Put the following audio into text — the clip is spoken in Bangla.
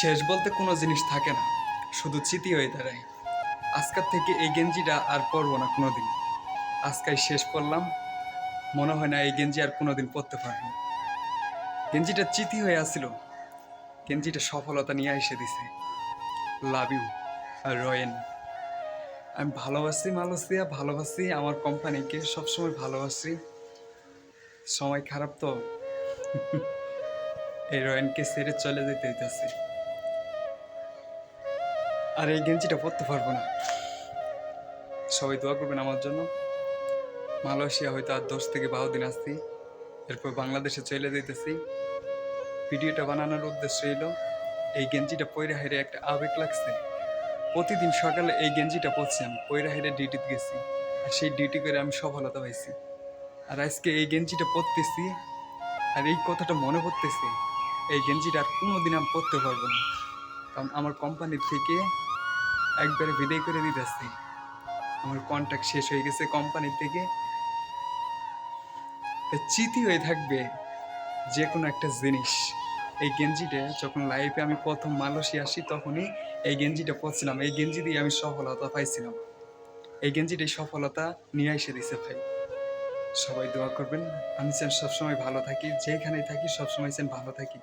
শেষ বলতে কোনো জিনিস থাকে না, শুধু স্মৃতি হয়ে দাঁড়ায়। আজকের থেকে এই গেঞ্জিটা আর পরবো না কোনোদিন। আজকাই শেষ করলাম, মনে হয় না এই গেঞ্জি আর কোনোদিন পরতে পারবো। গেঞ্জিটা স্মৃতি হয়ে আসছিল, গেঞ্জিটা সফলতা নিয়ে এসে দিছে। লাভ ইউ রয়েন। আমি ভালোবাসি মালয়েশিয়া, ভালোবাসি আমার কোম্পানিকে, সবসময় ভালোবাসি। সময় খারাপ তো এই রয়েনকে ছেড়ে চলে যেতে হইতেছে। আর এই গেঞ্জিটা পরতে পারবো না। সবাই দোয়া করবেন আমার জন্য। মালয়েশিয়া হয়তো আর 10 থেকে 12 দিন আসছি, এরপর বাংলাদেশে চলে যেতেছি। ভিডিওটা বানানোর উদ্দেশ্য হইল এই গেঞ্জিটা পয়রা হেরে একটা আবেগ লাগছে। প্রতিদিন সকালে এই গেঞ্জিটা পরছি, আমি পয়রা হেরে ডিউটিতে গেছি, আর সেই ডিউটি করে আমি সফলতা পাইছি। আর আজকে এই গেঞ্জিটা পরতেছি, আর এই কথাটা মনে পড়তেছে, এই গেঞ্জিটা আর কোনোদিন আমি পরতে পারবো না, কারণ আমার কোম্পানির থেকে একবারে বিদায় করে দিতেছে। আমার কন্ট্রাক্ট শেষ হয়ে গেছে কোম্পানির থেকে। স্মৃতি হয়ে থাকবে যে কোনো একটা জিনিস। এই গেঞ্জিটা যখন লাইফে আমি প্রথম মালয়েশিয়া আসি, তখনই এই গেঞ্জিটা পরছিলাম। এই গেঞ্জি দিয়ে আমি সফলতা পাইছিলাম। এই গেঞ্জিটাই সফলতা নিয়ে এসে দিছে ভাই। সবাই দোয়া করবেন, আমি চান সবসময় ভালো থাকি, যেখানেই থাকি সবসময় চান ভালো থাকি।